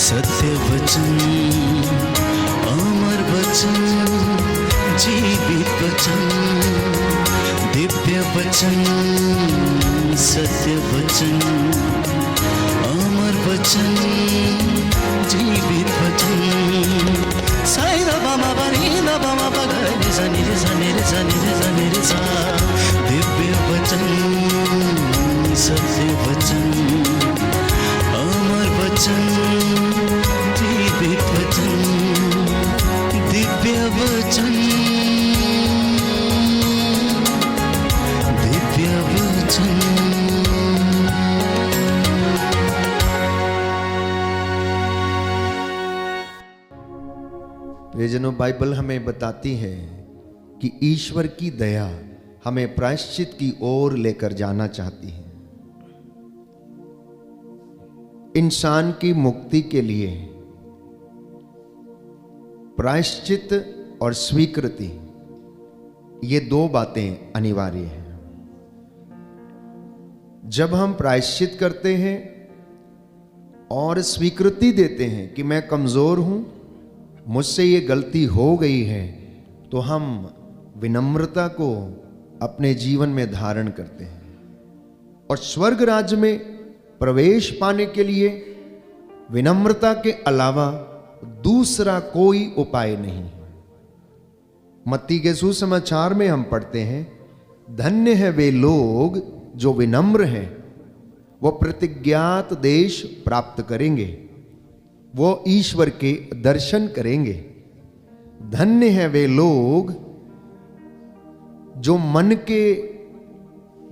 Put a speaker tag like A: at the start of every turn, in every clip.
A: सत्य वचन, अमर वचन, जीवित वचन, दिव्य वचन, सत्य वचन, अमर वचन, जीवित वचन। साई दा बामा बनी दा बामा बगरे सा निरे सा निरे सा निरे सा निरे सा। दिव्य वचन, सत्य वचन, अमर वचन, जीवित वचन, दिव्य वचन, दिव्य वचन।
B: प्रियजनों, बाइबल हमें बताती है कि ईश्वर की दया हमें प्रायश्चित की ओर लेकर जाना चाहती है। इंसान की मुक्ति के लिए प्रायश्चित और स्वीकृति, ये दो बातें अनिवार्य हैं। जब हम प्रायश्चित करते हैं और स्वीकृति देते हैं कि मैं कमजोर हूं, मुझसे ये गलती हो गई है, तो हम विनम्रता को अपने जीवन में धारण करते हैं। और स्वर्ग राज्य में प्रवेश पाने के लिए विनम्रता के अलावा दूसरा कोई उपाय नहीं है। मत्ती के सुसमाचार में हम पढ़ते हैं, धन्य है वे लोग जो विनम्र हैं, वो प्रतिज्ञात देश प्राप्त करेंगे, वो ईश्वर के दर्शन करेंगे। धन्य है वे लोग जो मन के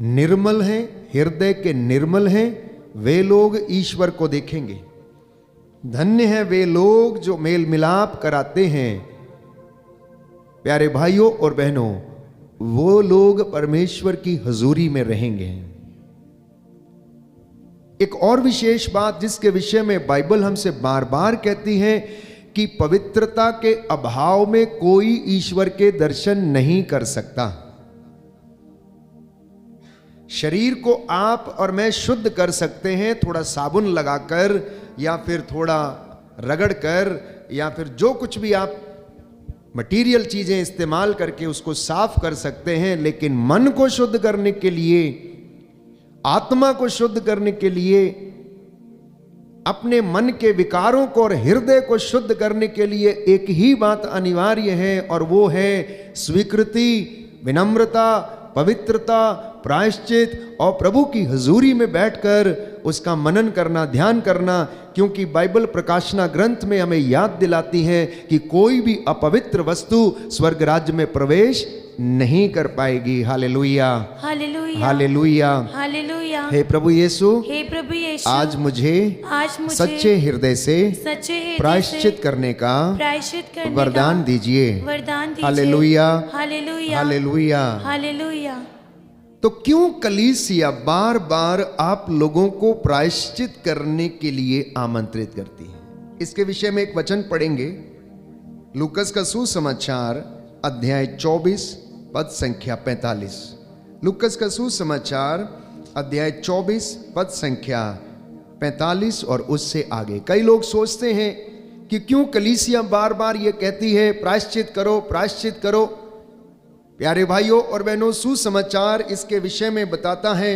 B: निर्मल हैं, हृदय के निर्मल हैं, वे लोग ईश्वर को देखेंगे। धन्य है वे लोग जो मेल मिलाप कराते हैं। प्यारे भाइयों और बहनों, वो लोग परमेश्वर की हजूरी में रहेंगे। एक और विशेष बात जिसके विषय में बाइबल हमसे बार बार कहती है कि पवित्रता के अभाव में कोई ईश्वर के दर्शन नहीं कर सकता। शरीर को आप और मैं शुद्ध कर सकते हैं थोड़ा साबुन लगाकर, या फिर थोड़ा रगड़कर, या फिर जो कुछ भी आप मटेरियल चीजें इस्तेमाल करके उसको साफ कर सकते हैं। लेकिन मन को शुद्ध करने के लिए, आत्मा को शुद्ध करने के लिए, अपने मन के विकारों को और हृदय को शुद्ध करने के लिए एक ही बात अनिवार्य है, और वो है स्वीकृति, विनम्रता, पवित्रता, प्रायश्चित और प्रभु की हजूरी में बैठकर उसका मनन करना, ध्यान करना। क्योंकि बाइबल प्रकाशना ग्रंथ में हमें याद दिलाती है कि कोई भी अपवित्र वस्तु स्वर्ग राज्य में प्रवेश नहीं कर पाएगी। Hallelujah,
C: hallelujah,
B: hallelujah,
C: hallelujah.
B: हे प्रभु यीशु,
C: हे प्रभु यीशु,
B: आज मुझे सच्चे हृदय से प्रायश्चित करने का वरदान दीजिए। Hallelujah,
C: hallelujah,
B: hallelujah,
C: hallelujah.
B: तो क्यों कलीसिया बार बार आप लोगों को प्रायश्चित करने के लिए आमंत्रित करती है? इसके विषय में एक वचन पढ़ेंगे, लूकस का सुसमाचार अध्याय 24 पद संख्या 45। लूकस का सुसमाचार अध्याय 24 पद संख्या 45 और उससे आगे। कई लोग सोचते हैं कि क्यों कलीसिया बार बार ये कहती है प्रायश्चित करो, प्रायश्चित करो। प्यारे भाइयों और बहनों, सुसमाचार इसके विषय में बताता है,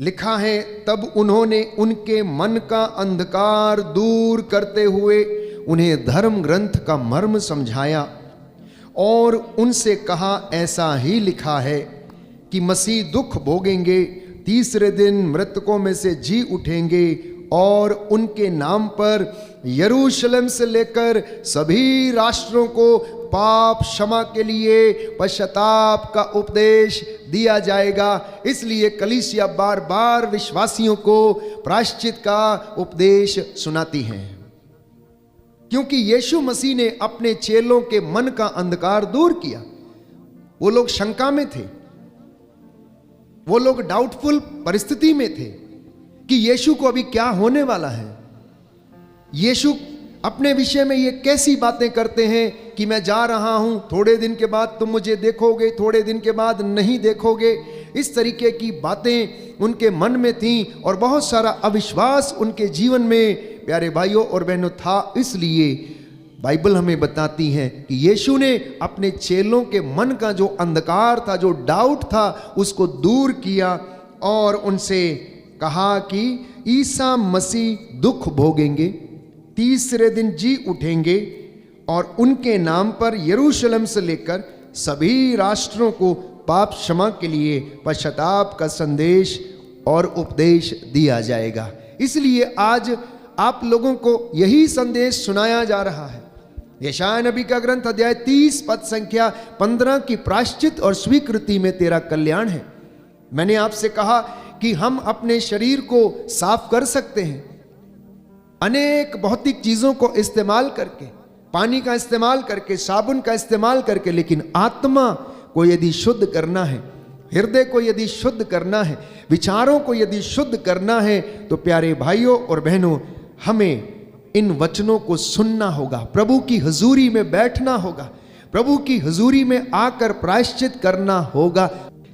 B: लिखा है, तब उन्होंने उनके मन का अंधकार दूर करते हुए उन्हें धर्म ग्रंथ का मर्म समझाया और उनसे कहा, ऐसा ही लिखा है कि मसीह दुख भोगेंगे, तीसरे दिन मृतकों में से जी उठेंगे और उनके नाम पर यरूशलेम से लेकर सभी राष्ट्रों को पाप क्षमा के लिए पश्चाताप का उपदेश दिया जाएगा। इसलिए कलीसिया बार बार विश्वासियों को प्रायश्चित का उपदेश सुनाती है, क्योंकि यीशु मसीह ने अपने चेलों के मन का अंधकार दूर किया। वो लोग शंका में थे, वो लोग डाउटफुल परिस्थिति में थे कि यीशु को अभी क्या होने वाला है। यीशु अपने विषय में ये कैसी बातें करते हैं कि मैं जा रहा हूं, थोड़े दिन के बाद तुम मुझे देखोगे, थोड़े दिन के बाद नहीं देखोगे। इस तरीके की बातें उनके मन में थीं और बहुत सारा अविश्वास उनके जीवन में प्यारे भाइयों और बहनों था, इसलिए बाइबल हमें बताती है कि यीशु ने अपने चेलों के मन का जो अंधकार था, जो डाउट था, उसको दूर किया और उनसे कहा कि ईसा मसीह दुख भोगेंगे, तीसरे दिन जी उठेंगे और उनके नाम पर यरूशलेम से लेकर सभी राष्ट्रों को पाप क्षमा के लिए पश्चाताप का संदेश और उपदेश दिया जाएगा। इसलिए आज आप लोगों को यही संदेश सुनाया जा रहा है। यशायाह नबी का ग्रंथ अध्याय 30 पद संख्या 15 की प्रायश्चित और स्वीकृति में तेरा कल्याण है। मैंने आपसे कहा कि हम अपने शरीर को साफ कर सकते हैं अनेक भौतिक चीजों को इस्तेमाल करके, पानी का इस्तेमाल करके, साबुन का इस्तेमाल करके, लेकिन आत्मा को यदि शुद्ध करना है, हृदय को यदि शुद्ध करना है, विचारों को यदि शुद्ध करना है, तो प्यारे भाइयों और बहनों हमें इन वचनों को सुनना होगा, प्रभु की हुजूरी में बैठना होगा, प्रभु की हुजूरी में आकर प्रायश्चित करना होगा।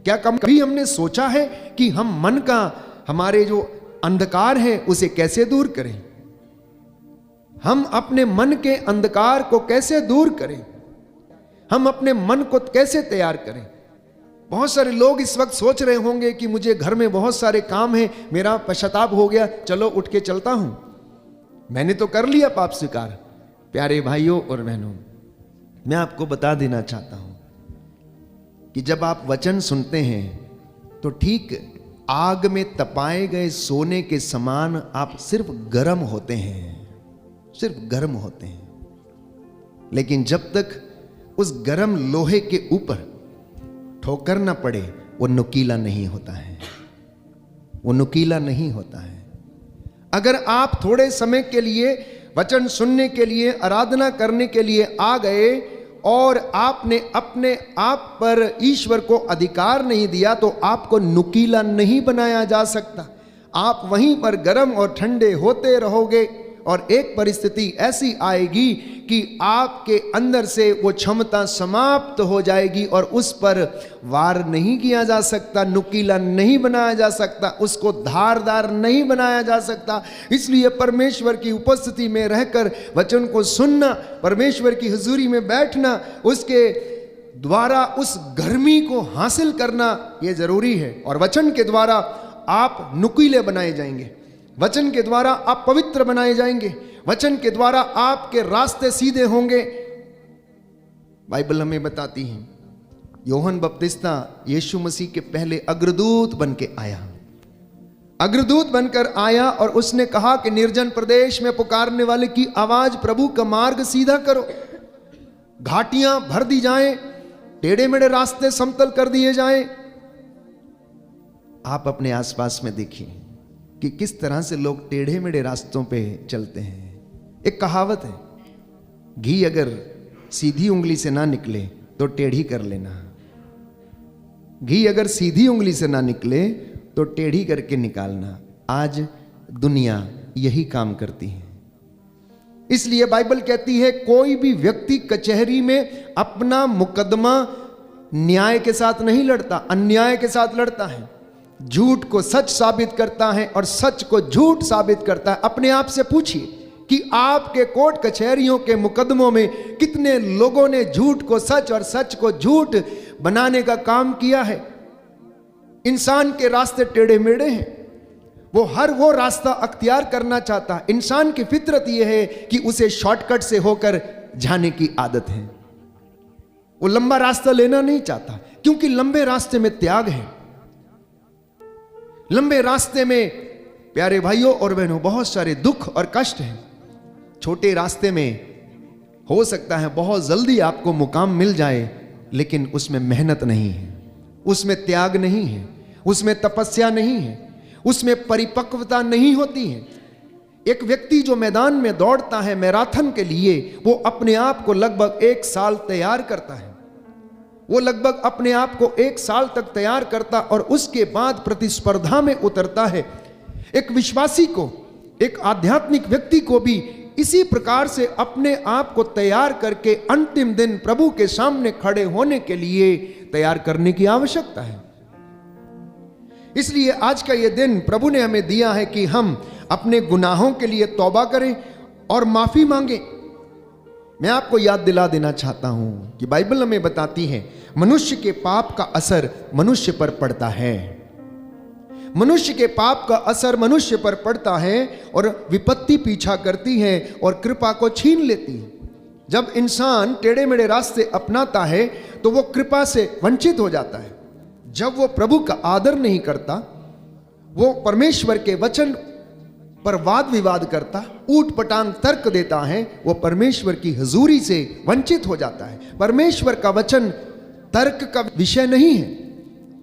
B: क्या कभी हमने सोचा है कि हम मन का, हमारे जो अंधकार है उसे कैसे दूर करें? हम अपने मन के अंधकार को कैसे दूर करें? हम अपने मन को कैसे तैयार करें? बहुत सारे लोग इस वक्त सोच रहे होंगे कि मुझे घर में बहुत सारे काम हैं, मेरा पश्चाताप हो गया, चलो उठ के चलता हूं, मैंने तो कर लिया पाप स्वीकार। प्यारे भाइयों और बहनों, मैं आपको बता देना चाहता हूं कि जब आप वचन सुनते हैं तो ठीक आग में तपाए गए सोने के समान आप सिर्फ गर्म होते हैं, सिर्फ गर्म होते हैं। लेकिन जब तक उस गर्म लोहे के ऊपर ठोकर ना पड़े, वो नुकीला नहीं होता है, वो नुकीला नहीं होता है। अगर आप थोड़े समय के लिए वचन सुनने के लिए, आराधना करने के लिए आ गए और आपने अपने आप पर ईश्वर को अधिकार नहीं दिया, तो आपको नुकीला नहीं बनाया जा सकता। आप वहीं पर गर्म और ठंडे होते रहोगे और एक परिस्थिति ऐसी आएगी कि आपके अंदर से वो क्षमता समाप्त हो जाएगी और उस पर वार नहीं किया जा सकता, नुकीला नहीं बनाया जा सकता, उसको धारदार नहीं बनाया जा सकता। इसलिए परमेश्वर की उपस्थिति में रहकर वचन को सुनना, परमेश्वर की हुजूरी में बैठना, उसके द्वारा उस गर्मी को हासिल करना ये जरूरी है। और वचन के द्वारा आप नुकीले बनाए जाएंगे, वचन के द्वारा आप पवित्र बनाए जाएंगे, वचन के द्वारा आपके रास्ते सीधे होंगे। बाइबल हमें बताती है यूहन्ना बपतिस्ता यीशु मसीह के पहले अग्रदूत बन के आया, अग्रदूत बनकर आया और उसने कहा कि निर्जन प्रदेश में पुकारने वाले की आवाज, प्रभु का मार्ग सीधा करो, घाटियां भर दी जाएं, टेढ़े मेढ़े रास्ते समतल कर दिए जाएं। आप अपने आसपास में देखिए कि किस तरह से लोग टेढ़े मेढ़े रास्तों पे चलते हैं। एक कहावत है, घी अगर सीधी उंगली से ना निकले तो टेढ़ी कर लेना, घी अगर सीधी उंगली से ना निकले तो टेढ़ी करके निकालना। आज दुनिया यही काम करती है। इसलिए बाइबल कहती है कोई भी व्यक्ति कचहरी में अपना मुकदमा न्याय के साथ नहीं लड़ता, अन्याय के साथ लड़ता है। झूठ को सच साबित करता है और सच को झूठ साबित करता है। अपने आप से पूछिए कि आपके कोर्ट कचहरियों के मुकदमों में कितने लोगों ने झूठ को सच और सच को झूठ बनाने का काम किया है। इंसान के रास्ते टेढ़े मेढ़े हैं, वो रास्ता अख्तियार करना चाहता है। इंसान की फितरत यह है कि उसे शॉर्टकट से होकर जाने की आदत है, वो लंबा रास्ता लेना नहीं चाहता, क्योंकि लंबे रास्ते में त्याग है। लंबे रास्ते में प्यारे भाइयों और बहनों बहुत सारे दुख और कष्ट हैं। छोटे रास्ते में हो सकता है बहुत जल्दी आपको मुकाम मिल जाए, लेकिन उसमें मेहनत नहीं है, उसमें त्याग नहीं है, उसमें तपस्या नहीं है, उसमें परिपक्वता नहीं होती है। एक व्यक्ति जो मैदान में दौड़ता है मैराथन के लिए, वो अपने आप को लगभग 1 साल तैयार करता है, वो लगभग अपने आप को 1 साल तक तैयार करता और उसके बाद प्रतिस्पर्धा में उतरता है। एक विश्वासी को, एक आध्यात्मिक व्यक्ति को भी इसी प्रकार से अपने आप को तैयार करके अंतिम दिन प्रभु के सामने खड़े होने के लिए तैयार करने की आवश्यकता है। इसलिए आज का ये दिन प्रभु ने हमें दिया है कि हम अपने गुनाहों के लिए तौबा करें और माफी मांगे। मैं आपको याद दिला देना चाहता हूं कि बाइबल हमें बताती है मनुष्य के पाप का असर मनुष्य पर पड़ता है। मनुष्य के पाप का असर मनुष्य पर पड़ता है और विपत्ति पीछा करती है और कृपा को छीन लेती है। जब इंसान टेढ़े मेढ़े रास्ते अपनाता है तो वो कृपा से वंचित हो जाता है। जब वो प्रभु का आदर नहीं करता, वो परमेश्वर के वचन पर वाद विवाद करता, ऊट पटांग तर्क देता है, वो परमेश्वर की हजूरी से वंचित हो जाता है। परमेश्वर का वचन तर्क का विषय नहीं है,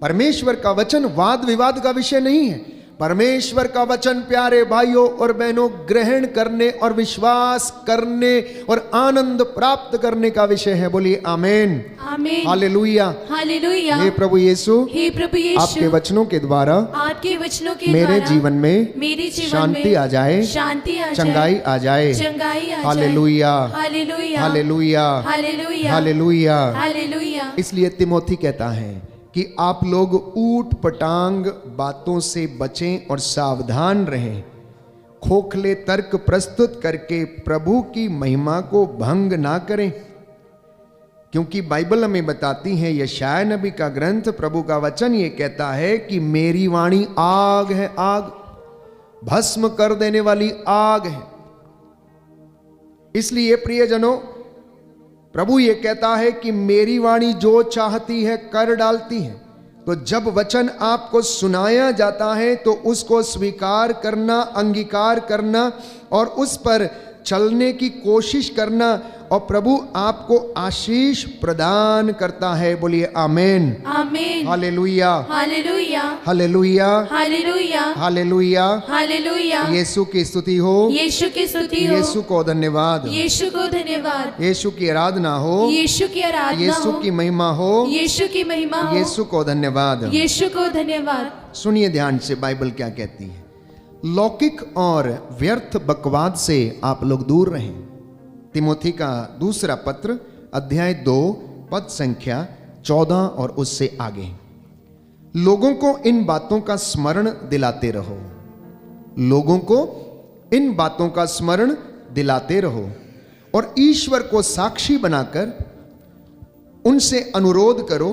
B: परमेश्वर का वचन वाद विवाद का विषय नहीं है। परमेश्वर का वचन प्यारे भाइयों और बहनों ग्रहण करने और विश्वास करने और आनंद प्राप्त करने का विषय है। बोलिए आमेन,
C: आमेन,
B: हालेलुया,
C: हालेलुया।
B: हे प्रभु यीशु,
C: हे प्रभु यीशु,
B: आपके वचनों के द्वारा
C: आपके वचनों के
B: मेरे
C: द्वारा
B: जीवन में
C: मेरे जीवन
B: शांति
C: में
B: आ जाए,
C: शांति आ जाए,
B: चंगाई आ जाए,
C: चंगाई आ जाए।
B: Hallelujah,
C: hallelujah,
B: hallelujah,
C: hallelujah,
B: hallelujah.
C: Hallelujah.
B: इसलिए तिमोथी कहता है कि आप लोग ऊट पटांग बातों से बचें और सावधान रहें, खोखले तर्क प्रस्तुत करके प्रभु की महिमा को भंग ना करें। क्योंकि बाइबल हमें बताती है, यशायाह नबी का ग्रंथ प्रभु का वचन ये कहता है कि मेरी वाणी आग है, आग, भस्म कर देने वाली आग है। इसलिए प्रियजनों, प्रभु ये कहता है कि मेरी वाणी जो चाहती है कर डालती है। तो जब वचन आपको सुनाया जाता है तो उसको स्वीकार करना, अंगीकार करना और उस पर चलने की कोशिश करना, और प्रभु आपको आशीष प्रदान करता है। बोलिए amen,
C: amen,
B: hallelujah,
C: hallelujah,
B: hallelujah,
C: hallelujah,
B: hallelujah.
C: Hallelujah.
B: यीशु की स्तुति हो,
C: यीशु की स्तुति हो,
B: यीशु को धन्यवाद,
C: यीशु को धन्यवाद,
B: यीशु की आराधना हो,
C: यीशु की आराधना
B: यीशु
C: हो,
B: की महिमा हो,
C: यीशु की महिमा हो,
B: यीशु को धन्यवाद।
C: यीशु को धन्यवाद।
B: सुनिए ध्यान से बाइबल क्या कहती है। लौकिक और व्यर्थ बकवाद से आप लोग दूर रहें। तिमोथी का दूसरा पत्र अध्याय 2 पद संख्या 14 और उससे आगे। लोगों को इन बातों का स्मरण दिलाते रहो, लोगों को इन बातों का स्मरण दिलाते रहो और ईश्वर को साक्षी बनाकर उनसे अनुरोध करो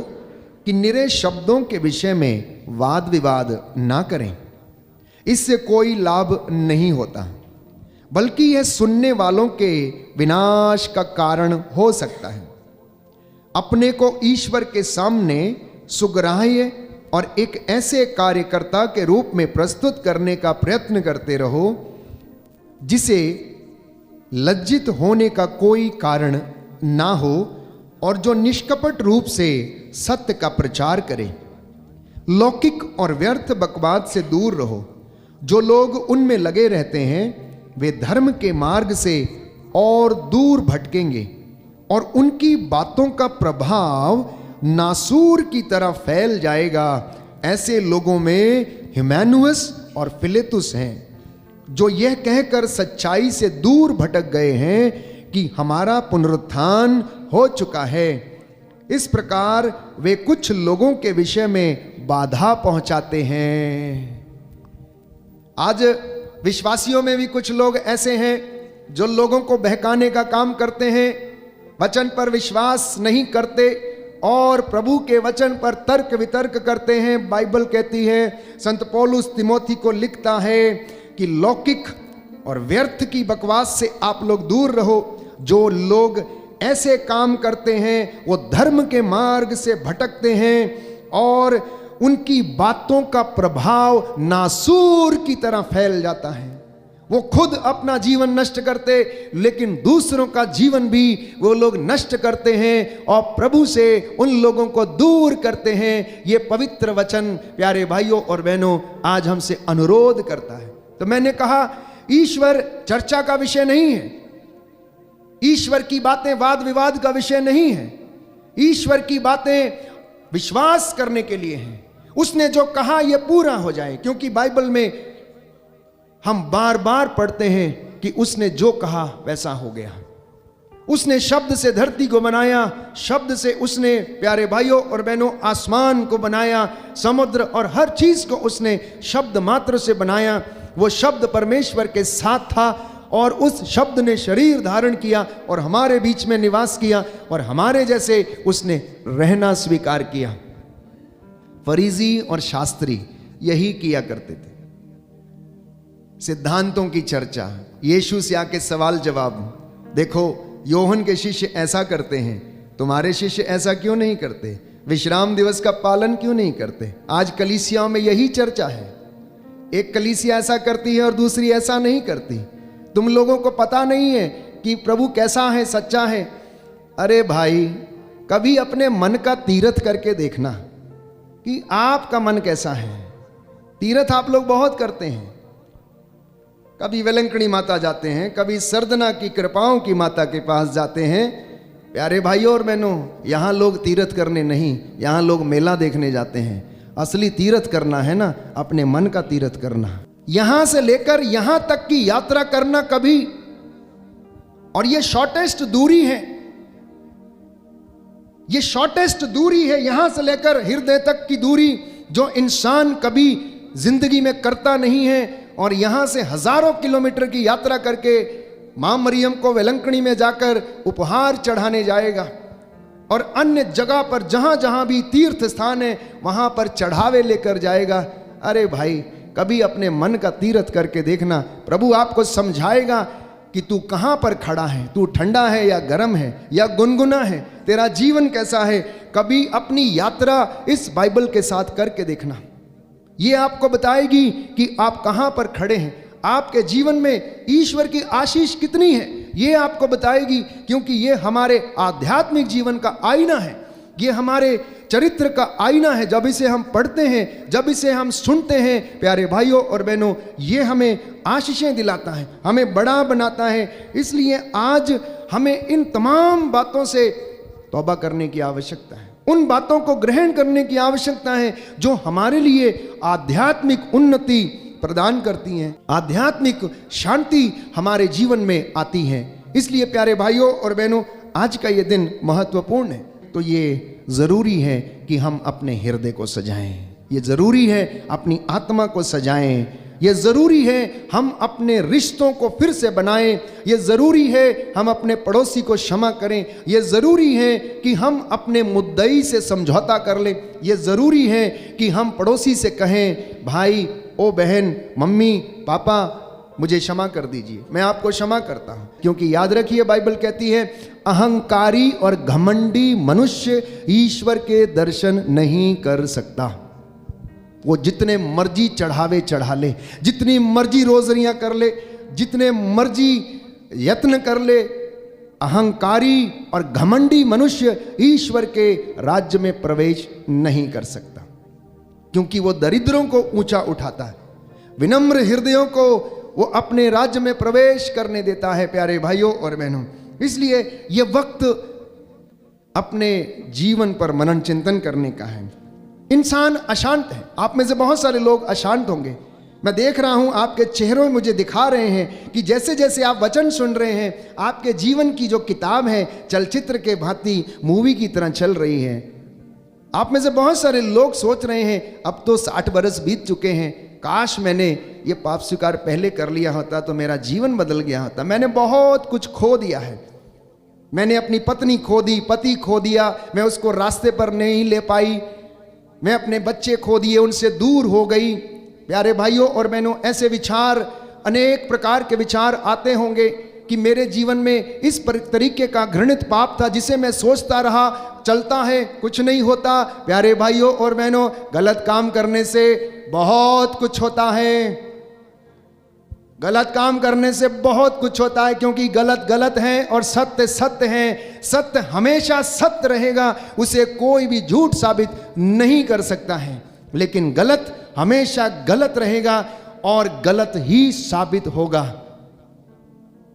B: कि निरे शब्दों के विषय में वाद विवाद ना करें। इससे कोई लाभ नहीं होता, बल्कि यह सुनने वालों के विनाश का कारण हो सकता है। अपने को ईश्वर के सामने सुग्राह्य और एक ऐसे कार्यकर्ता के रूप में प्रस्तुत करने का प्रयत्न करते रहो जिसे लज्जित होने का कोई कारण ना हो और जो निष्कपट रूप से सत्य का प्रचार करे। लौकिक और व्यर्थ बकवाद से दूर रहो। जो लोग उनमें लगे रहते हैं वे धर्म के मार्ग से और दूर भटकेंगे और उनकी बातों का प्रभाव नासूर की तरह फैल जाएगा। ऐसे लोगों में हिमैनुअस और फिलेतुस हैं, जो यह कहकर सच्चाई से दूर भटक गए हैं कि हमारा पुनरुत्थान हो चुका है। इस प्रकार वे कुछ लोगों के विषय में बाधा पहुंचाते हैं। आज विश्वासियों में भी कुछ लोग ऐसे हैं जो लोगों को बहकाने का काम करते हैं, वचन पर विश्वास नहीं करते और प्रभु के वचन पर तर्क वितर्क करते हैं। बाइबल कहती है, संत पौलुस तिमोथी को लिखता है कि लौकिक और व्यर्थ की बकवास से आप लोग दूर रहो। जो लोग ऐसे काम करते हैं वो धर्म के मार्ग से भटकते हैं और उनकी बातों का प्रभाव नासूर की तरह फैल जाता है। वो खुद अपना जीवन नष्ट करते, लेकिन दूसरों का जीवन भी वो लोग नष्ट करते हैं और प्रभु से उन लोगों को दूर करते हैं। ये पवित्र वचन प्यारे भाइयों और बहनों आज हमसे अनुरोध करता है। तो मैंने कहा, ईश्वर चर्चा का विषय नहीं है, ईश्वर की बातें वाद विवाद का विषय नहीं है। ईश्वर की बातें विश्वास करने के लिए हैं। उसने जो कहा यह पूरा हो जाए, क्योंकि बाइबल में हम बार बार पढ़ते हैं कि उसने जो कहा वैसा हो गया। उसने शब्द से धरती को बनाया, शब्द से उसने प्यारे भाइयों और बहनों आसमान को बनाया, समुद्र और हर चीज को उसने शब्द मात्र से बनाया। वो शब्द परमेश्वर के साथ था और उस शब्द ने शरीर धारण किया और हमारे बीच में निवास किया और हमारे जैसे उसने रहना स्वीकार किया। फरीसी और शास्त्री यही किया करते थे, सिद्धांतों की चर्चा, यीशु से आके सवाल जवाब। देखो योहन के शिष्य ऐसा करते हैं, तुम्हारे शिष्य ऐसा क्यों नहीं करते? विश्राम दिवस का पालन क्यों नहीं करते? आज कलीसियाओं में यही चर्चा है, एक कलीसिया ऐसा करती है और दूसरी ऐसा नहीं करती। तुम लोगों को पता नहीं है कि प्रभु कैसा है, सच्चा है। अरे भाई, कभी अपने मन का तीर्थ करके देखना कि आपका मन कैसा है। तीर्थ आप लोग बहुत करते हैं, कभी वेलंकड़ी माता जाते हैं, कभी सरदना की कृपाओं की माता के पास जाते हैं। प्यारे भाइयों और बहनों, यहाँ लोग तीर्थ करने नहीं, यहाँ लोग मेला देखने जाते हैं। असली तीर्थ करना है ना, अपने मन का तीर्थ करना। यहां से लेकर यहां तक की यात्रा करना कभी, और ये शॉर्टेस्ट दूरी है, ये शॉर्टेस्ट दूरी है यहां से लेकर हृदय तक की दूरी, जो इंसान कभी जिंदगी में करता नहीं है। और यहां से हजारों किलोमीटर की यात्रा करके मां मरियम को वेलंकणी में जाकर उपहार चढ़ाने जाएगा और अन्य जगह पर जहां जहां भी तीर्थ स्थान है वहां पर चढ़ावे लेकर जाएगा। अरे भाई, कभी अपने मन का तीर्थ करके देखना, प्रभु आपको समझाएगा कि तू कहां पर खड़ा है, तू ठंडा है या गर्म है या गुनगुना है, तेरा जीवन कैसा है। कभी अपनी यात्रा इस बाइबल के साथ करके देखना, ये आपको बताएगी कि आप कहां पर खड़े हैं, आपके जीवन में ईश्वर की आशीष कितनी है, ये आपको बताएगी। क्योंकि ये हमारे आध्यात्मिक जीवन का आईना है, ये हमारे चरित्र का आईना है। जब इसे हम पढ़ते हैं, जब इसे हम सुनते हैं प्यारे भाइयों और बहनों, ये हमें आशीषें दिलाता है, हमें बड़ा बनाता है। इसलिए आज हमें इन तमाम बातों से तौबा करने की आवश्यकता है, उन बातों को ग्रहण करने की आवश्यकता है जो हमारे लिए आध्यात्मिक उन्नति प्रदान करती हैं, आध्यात्मिक शांति हमारे जीवन में आती है। इसलिए प्यारे भाइयों और बहनों, आज का ये दिन महत्वपूर्ण है, तो ये जरूरी है कि हम अपने हृदय को सजाएं, ये जरूरी है अपनी आत्मा को सजाएं, ये जरूरी है हम अपने रिश्तों को फिर से बनाएं, ये जरूरी है हम अपने पड़ोसी को क्षमा करें, ये जरूरी है कि हम अपने मुद्दई से समझौता कर लें, ये जरूरी है कि हम पड़ोसी से कहें, भाई ओ बहन, मम्मी पापा, मुझे क्षमा कर दीजिए, मैं आपको क्षमा करता हूं। क्योंकि याद रखिए, बाइबल कहती है अहंकारी और घमंडी मनुष्य ईश्वर के दर्शन नहीं कर सकता। वो जितने मर्जी चढ़ावे चढ़ा ले, जितनी मर्जी रोजरियां कर ले, जितने मर्जी यत्न कर ले, अहंकारी और घमंडी मनुष्य ईश्वर के राज्य में प्रवेश नहीं कर सकता। क्योंकि वो दरिद्रों को ऊंचा उठाता है, विनम्र हृदयों को वो अपने राज्य में प्रवेश करने देता है। प्यारे भाइयों और बहनों, इसलिए ये वक्त अपने जीवन पर मनन चिंतन करने का है। इंसान अशांत है, आप में से बहुत सारे लोग अशांत होंगे, मैं देख रहा हूं, आपके चेहरों में मुझे दिखा रहे हैं कि जैसे जैसे आप वचन सुन रहे हैं, आपके जीवन की जो किताब है चलचित्र के भांति मूवी की तरह चल रही है। आप में से बहुत सारे लोग सोच रहे हैं, अब तो 60 बरस बीत चुके हैं, काश मैंने ये पाप स्वीकार पहले कर लिया होता तो मेरा जीवन बदल गया होता। मैंने बहुत कुछ खो दिया है, मैंने अपनी पत्नी खो दी, पति खो दिया, मैं उसको रास्ते पर नहीं ले पाई, मैं अपने बच्चे खो दिए, उनसे दूर हो गई। प्यारे भाइयों और बहनों, ऐसे विचार, अनेक प्रकार के विचार आते होंगे कि मेरे जीवन में इस तरीके का घृणित पाप था जिसे मैं सोचता रहा, चलता है, कुछ नहीं होता। प्यारे भाइयों और बहनों, गलत काम करने से बहुत कुछ होता है, गलत काम करने से बहुत कुछ होता है, क्योंकि गलत गलत है और सत्य सत्य है। सत्य हमेशा सत्य रहेगा, उसे कोई भी झूठ साबित नहीं कर सकता है, लेकिन गलत हमेशा गलत रहेगा और गलत ही साबित होगा।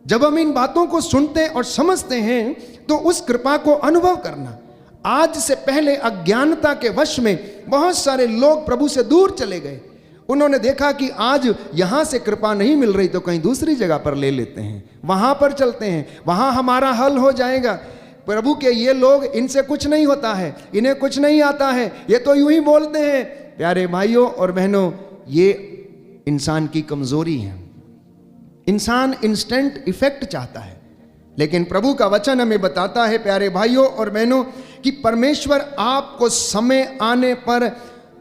B: जब हम इन बातों को सुनते और समझते हैं तो उस कृपा को अनुभव करना। आज से पहले अज्ञानता के वश में बहुत सारे लोग प्रभु से दूर चले गए, उन्होंने देखा कि आज यहां से कृपा नहीं मिल रही तो कहीं दूसरी जगह पर ले लेते हैं, वहां पर चलते हैं, वहां हमारा हल हो जाएगा। प्रभु के ये लोग, इनसे कुछ नहीं होता है, इन्हें कुछ नहीं आता है, ये तो यूं ही बोलते हैं। प्यारे भाइयों और बहनों, ये इंसान की कमजोरी है। इंसान इंस्टेंट इफेक्ट चाहता है, लेकिन प्रभु का वचन हमें बताता है प्यारे भाइयों और बहनों कि परमेश्वर आपको समय आने पर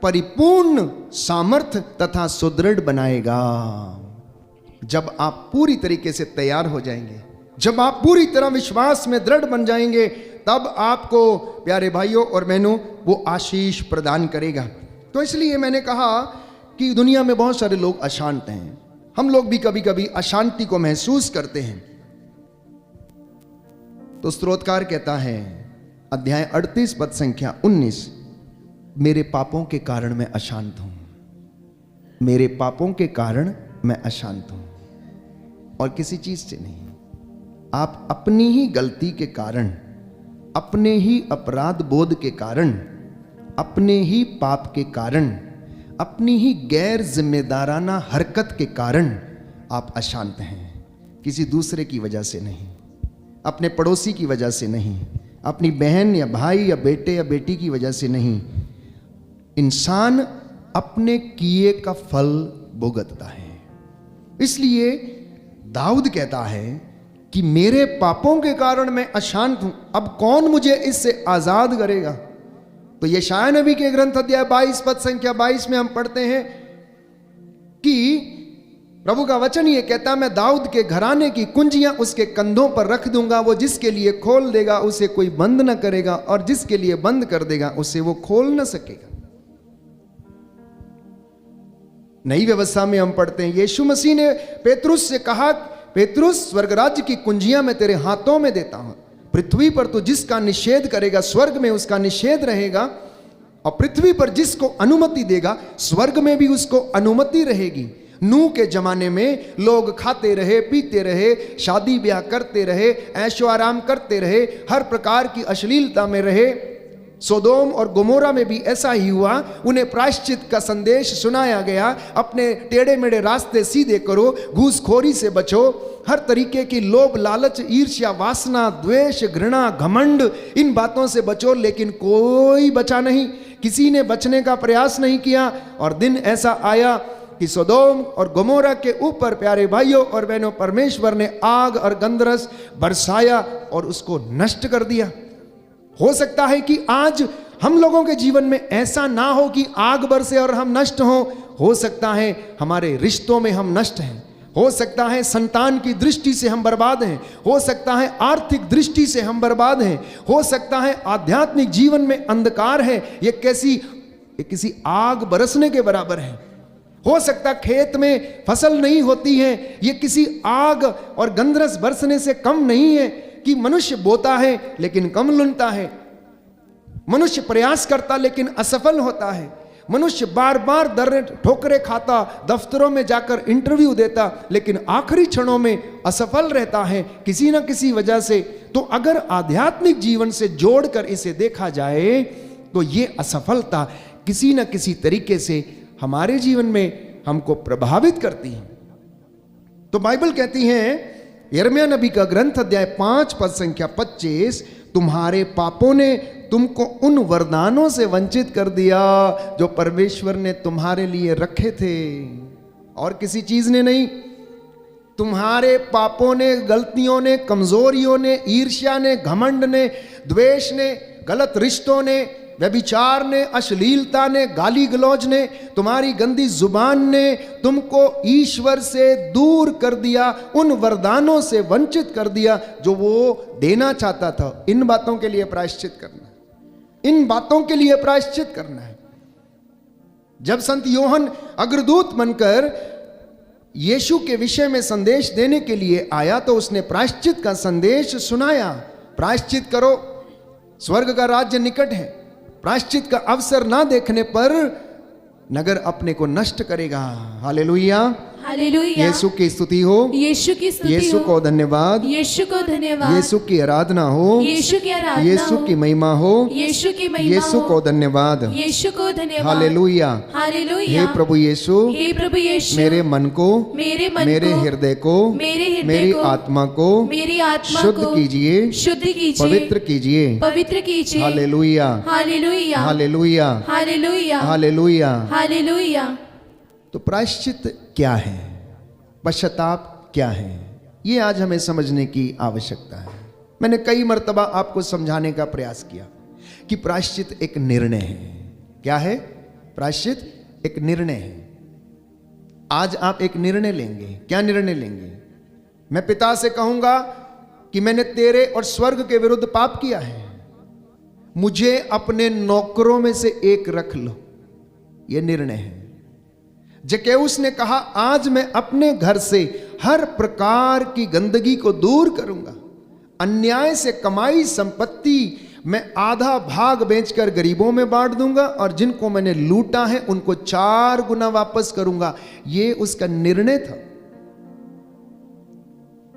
B: परिपूर्ण सामर्थ्य तथा सुदृढ़ बनाएगा। जब आप पूरी तरीके से तैयार हो जाएंगे, जब आप पूरी तरह विश्वास में दृढ़ बन जाएंगे, तब आपको प्यारे भाइयों और बहनों वो आशीष प्रदान करेगा। तो इसलिए मैंने कहा कि दुनिया में बहुत सारे लोग अशांत हैं। हम लोग भी कभी कभी अशांति को महसूस करते हैं। तो स्तोत्रकार कहता है, अध्याय 38 पद संख्या 19, मेरे पापों के कारण मैं अशांत हूं, मेरे पापों के कारण मैं अशांत हूं, और किसी चीज से नहीं। आप अपनी ही गलती के कारण, अपने ही अपराध बोध के कारण, अपने ही पाप के कारण, अपनी ही गैर जिम्मेदाराना हरकत के कारण आप अशांत हैं। किसी दूसरे की वजह से नहीं, अपने पड़ोसी की वजह से नहीं, अपनी बहन या भाई या बेटे या बेटी की वजह से नहीं। इंसान अपने किए का फल भुगतता है। इसलिए दाऊद कहता है कि मेरे पापों के कारण मैं अशांत हूं, अब कौन मुझे इससे आजाद करेगा। तो यशायाह नबी के ग्रंथ अध्याय 22 पद संख्या 22 में हम पढ़ते हैं कि प्रभु का वचन ये कहता, मैं दाऊद के घराने की कुंजियां उसके कंधों पर रख दूंगा, वो जिसके लिए खोल देगा उसे कोई बंद न करेगा, और जिसके लिए बंद कर देगा उसे वो खोल न सकेगा। नई व्यवस्था में हम पढ़ते हैं, यीशु मसीह ने पेतरुस से कहा, पेतरुस स्वर्ग राज्य की कुंजियां मैं तेरे हाथों में देता हूं, पृथ्वी पर तो जिसका निषेध करेगा स्वर्ग में उसका निषेध रहेगा, और पृथ्वी पर जिसको अनुमति देगा स्वर्ग में भी उसको अनुमति रहेगी। नूह के जमाने में लोग खाते रहे, पीते रहे, शादी ब्याह करते रहे, ऐशो आराम करते रहे, हर प्रकार की अश्लीलता में रहे। सोदोम और गोमोरा में भी ऐसा ही हुआ। उन्हें प्रायश्चित का संदेश सुनाया गया, अपने टेढ़े मेढ़े रास्ते सीधे करो, घूसखोरी से बचो, हर तरीके की लोभ लालच ईर्ष्या वासना द्वेष घृणा घमंड, इन बातों से बचो। लेकिन कोई बचा नहीं, किसी ने बचने का प्रयास नहीं किया। और दिन ऐसा आया कि सोदोम और गोमोरा के ऊपर प्यारे भाइयों और बहनों परमेश्वर ने आग और गंधरस बरसाया और उसको नष्ट कर दिया। हो सकता है कि आज हम लोगों के जीवन में ऐसा ना हो कि आग बरसे और हम नष्ट हो सकता है हमारे रिश्तों में हम नष्ट हैं, हो सकता है संतान की दृष्टि से हम बर्बाद हैं, हो सकता है आर्थिक दृष्टि से हम बर्बाद हैं, हो सकता है आध्यात्मिक जीवन में अंधकार है। ये किसी आग बरसने के बराबर है। हो सकता खेत में फसल नहीं होती है, ये किसी आग और गंधरस बरसने से कम नहीं है कि मनुष्य बोता है लेकिन कम लुनता है, मनुष्य प्रयास करता लेकिन असफल होता है, मनुष्य बार बार दर ठोकरे खाता, दफ्तरों में जाकर इंटरव्यू देता लेकिन आखिरी क्षणों में असफल रहता है किसी न किसी वजह से। तो अगर आध्यात्मिक जीवन से जोड़कर इसे देखा जाए तो ये असफलता किसी न किसी तरीके से हमारे जीवन में हमको प्रभावित करती है। तो बाइबल कहती है, यिर्मयाह नबी का ग्रंथ अध्याय 5 पद संख्या 25, तुम्हारे पापों ने तुमको उन वरदानों से वंचित कर दिया जो परमेश्वर ने तुम्हारे लिए रखे थे, और किसी चीज ने नहीं। तुम्हारे पापों ने, गलतियों ने, कमजोरियों ने, ईर्ष्या ने, घमंड ने, द्वेष ने, गलत रिश्तों ने, व्यभिचार ने, अश्लीलता ने, गाली गलौज ने, तुम्हारी गंदी जुबान ने तुमको ईश्वर से दूर कर दिया, उन वरदानों से वंचित कर दिया जो वो देना चाहता था। इन बातों के लिए प्रायश्चित करना है, इन बातों के लिए प्रायश्चित करना है। जब संत योहन अग्रदूत बनकर यीशु के विषय में संदेश देने के लिए आया तो उसने प्रायश्चित का संदेश सुनाया। प्रायश्चित करो, स्वर्ग का राज्य निकट है। प्रायश्चित का अवसर ना देखने पर नगर अपने को नष्ट करेगा। हालेलुया।
C: हालेलुया।
B: यीशु की स्तुति हो,
C: यीशु की स्तुति
B: यीशु
C: हो।
B: को धन्यवाद,
C: यीशु को धन्यवाद।
B: यीशु की आराधना हो,
C: यीशु की आराधना
B: यीशु
C: हो।
B: की महिमा हो,
C: यीशु की महिमा
B: यीशु
C: हो।
B: को धन्यवाद।
C: यीशु को धन्यवाद।
B: हालेलुया।
C: हालेलुया।
B: हे प्रभु यीशु,
C: हे प्रभु यीशु,
B: मेरे मन को,
C: मेरे मन
B: मेरे
C: को,
B: हृदय को,
C: मेरे हृदय
B: मेरी
C: को,
B: आत्मा को
C: मेरी आत्मा
B: शुद्ध
C: को
B: कीजिए,
C: शुद्ध कीजिए,
B: पवित्र कीजिए।
C: पवित्र कीजिए।
B: Hallelujah,
C: hallelujah.
B: Hallelujah,
C: hallelujah.
B: Hallelujah.
C: Hallelujah.
B: तो प्रायश्चित क्या है, पश्चाताप क्या है, ये आज हमें समझने की आवश्यकता है। मैंने कई मर्तबा आपको समझाने का प्रयास किया कि प्रायश्चित एक निर्णय है। क्या है? प्रायश्चित एक निर्णय है। आज आप एक निर्णय लेंगे। क्या निर्णय लेंगे? मैं पिता से कहूंगा कि मैंने तेरे और स्वर्ग के विरुद्ध पाप किया है, मुझे अपने नौकरों में से एक रख लो। यह निर्णय है। जकेउस ने कहा, आज मैं अपने घर से हर प्रकार की गंदगी को दूर करूंगा, अन्याय से कमाई संपत्ति मैं आधा भाग बेचकर गरीबों में बांट दूंगा और जिनको मैंने लूटा है उनको 4 गुना वापस करूंगा। यह उसका निर्णय था।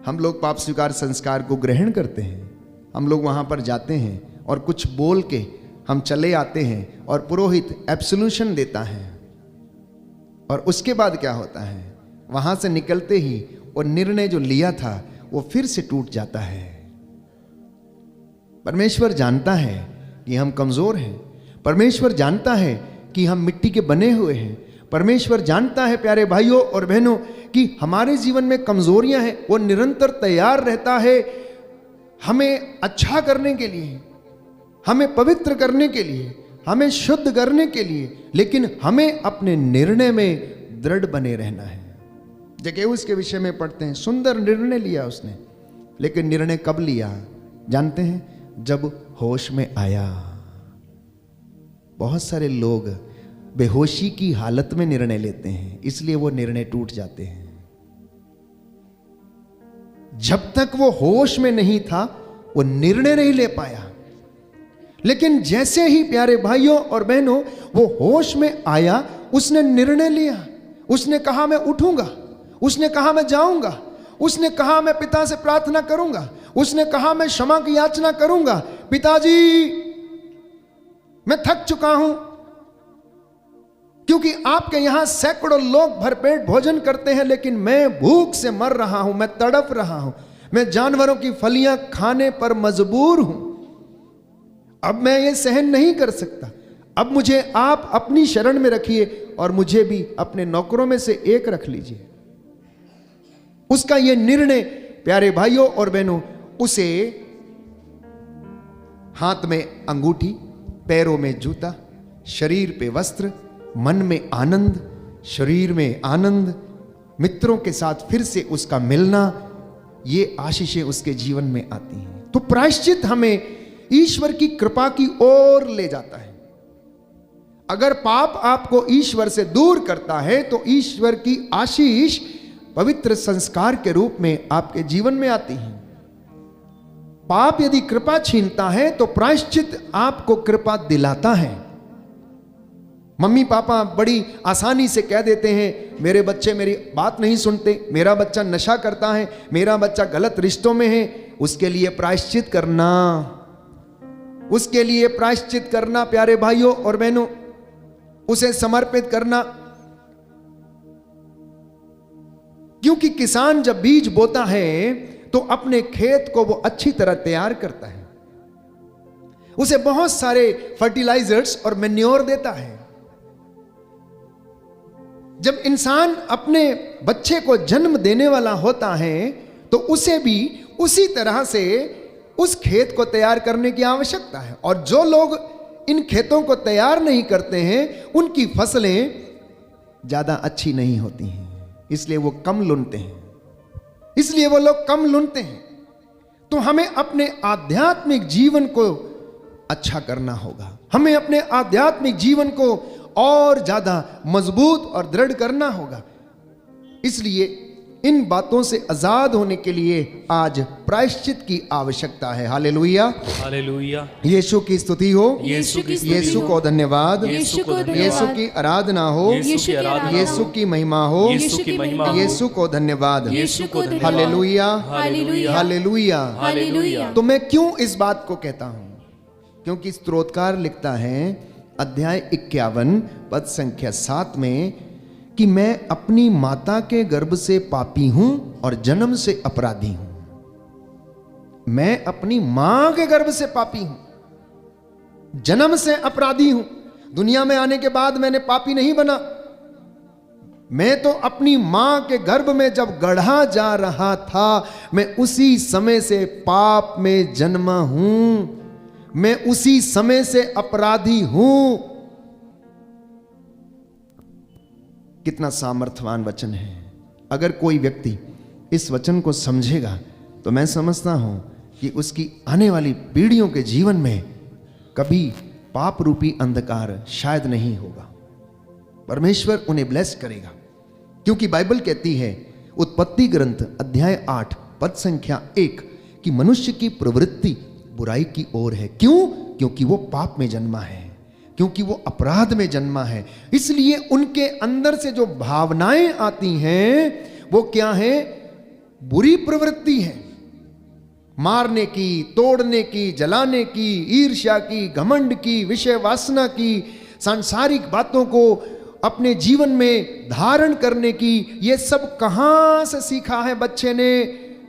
B: हम लोग पाप स्वीकार संस्कार को ग्रहण करते हैं, हम लोग वहां पर जाते हैं और कुछ बोल के हम चले आते हैं और पुरोहित एब्सोल्यूशन देता है, और उसके बाद क्या होता है? वहां से निकलते ही वो निर्णय जो लिया था वो फिर से टूट जाता है। परमेश्वर जानता है कि हम कमजोर हैं, परमेश्वर जानता है कि हम मिट्टी के बने हुए हैं, परमेश्वर जानता है प्यारे भाइयों और बहनों कि हमारे जीवन में कमजोरियां हैं। वो निरंतर तैयार रहता है हमें अच्छा करने के लिए, हमें पवित्र करने के लिए, हमें शुद्ध करने के लिए, लेकिन हमें अपने निर्णय में दृढ़ बने रहना है। जकेउस के विषय में पढ़ते हैं, सुंदर निर्णय लिया उसने, लेकिन निर्णय कब लिया जानते हैं? जब होश में आया। बहुत सारे लोग बेहोशी की हालत में निर्णय लेते हैं, इसलिए वो निर्णय टूट जाते हैं। जब तक वो होश में नहीं था वो निर्णय नहीं ले पाया, लेकिन जैसे ही प्यारे भाइयों और बहनों वो होश में आया, उसने निर्णय लिया। उसने कहा मैं उठूंगा, उसने कहा मैं जाऊंगा, उसने कहा मैं पिता से प्रार्थना करूंगा, उसने कहा मैं क्षमा की याचना करूंगा। पिताजी मैं थक चुका हूं, क्योंकि आपके यहां सैकड़ों लोग भरपेट भोजन करते हैं, लेकिन मैं भूख से मर रहा हूं, मैं तड़प रहा हूं, मैं जानवरों की फलियां खाने पर मजबूर हूं। अब मैं ये सहन नहीं कर सकता, अब मुझे आप अपनी शरण में रखिए और मुझे भी अपने नौकरों में से एक रख लीजिए। उसका ये निर्णय प्यारे भाइयों और बहनों, उसे हाथ में अंगूठी, पैरों में जूता, शरीर पे वस्त्र, मन में आनंद, शरीर में आनंद, मित्रों के साथ फिर से उसका मिलना, ये आशीषें उसके जीवन में आती हैं। तो प्रायश्चित हमें ईश्वर की कृपा की ओर ले जाता है। अगर पाप आपको ईश्वर से दूर करता है तो ईश्वर की आशीष पवित्र संस्कार के रूप में आपके जीवन में आती है। पाप यदि कृपा छीनता है तो प्रायश्चित आपको कृपा दिलाता है। मम्मी पापा बड़ी आसानी से कह देते हैं, मेरे बच्चे मेरी बात नहीं सुनते, मेरा बच्चा नशा करता है, मेरा बच्चा गलत रिश्तों में है। उसके लिए प्रायश्चित करना, उसके लिए प्रायश्चित करना प्यारे भाइयों और बहनों, उसे समर्पित करना। क्योंकि किसान जब बीज बोता है तो अपने खेत को वो अच्छी तरह तैयार करता है, उसे बहुत सारे फर्टिलाइजर्स और मैन्योर देता है। जब इंसान अपने बच्चे को जन्म देने वाला होता है तो उसे भी उसी तरह से उस खेत को तैयार करने की आवश्यकता है। और जो लोग इन खेतों को तैयार नहीं करते हैं उनकी फसलें ज्यादा अच्छी नहीं होती हैं, इसलिए वो कम लुनते हैं, इसलिए वो लोग कम लुनते हैं। तो हमें अपने आध्यात्मिक जीवन को अच्छा करना होगा, हमें अपने आध्यात्मिक जीवन को और ज्यादा मजबूत और दृढ़ करना होगा। इसलिए इन बातों से आजाद होने के लिए आज प्रायश्चित की आवश्यकता है। Hallelujah,
D: hallelujah.
B: यीशु की स्तुति हो,
D: यीशु की स्तुति
B: यीशु
D: हो,
B: को धन्यवाद,
C: यीशु को
B: यीशु
C: धन्यवाद,
B: की आराधना हो,
D: यीशु की आराधना
B: यीशु
D: हो,
B: की महिमा हो,
D: यीशु की महिमा हो,
B: यीशु को धन्यवाद।
D: यीशु को धन्यवाद।
B: Hallelujah,
C: hallelujah,
B: hallelujah.
C: हालेलुया।
B: तो मैं क्यों इस बात को कहता हूं? क्योंकि स्तोत्रकार लिखता है अध्याय 51 पद संख्या 7 में कि मैं अपनी माता के गर्भ से पापी हूं और जन्म से अपराधी हूं। मैं अपनी मां के गर्भ से पापी हूं, जन्म से अपराधी हूं। दुनिया में आने के बाद मैंने पापी नहीं बना। मैं तो अपनी मां के गर्भ में जब गढ़ा जा रहा था, मैं उसी समय से पाप में जन्मा हूं, मैं उसी समय से अपराधी हूं। कितना सामर्थ्यवान वचन है। अगर कोई व्यक्ति इस वचन को समझेगा तो मैं समझता हूं कि उसकी आने वाली पीढ़ियों के जीवन में कभी पाप रूपी अंधकार शायद नहीं होगा। परमेश्वर उन्हें ब्लेस करेगा, क्योंकि बाइबल कहती है उत्पत्ति ग्रंथ अध्याय 8 पद संख्या 1 कि मनुष्य की प्रवृत्ति बुराई की ओर है। क्यों? क्योंकि वो पाप में जन्मा है, क्योंकि वो अपराध में जन्मा है। इसलिए उनके अंदर से जो भावनाएं आती हैं वो क्या है? बुरी प्रवृत्ति है। मारने की, तोड़ने की, जलाने की, ईर्ष्या की, घमंड की, विषय वासना की, सांसारिक बातों को अपने जीवन में धारण करने की। ये सब कहां से सीखा है बच्चे ने?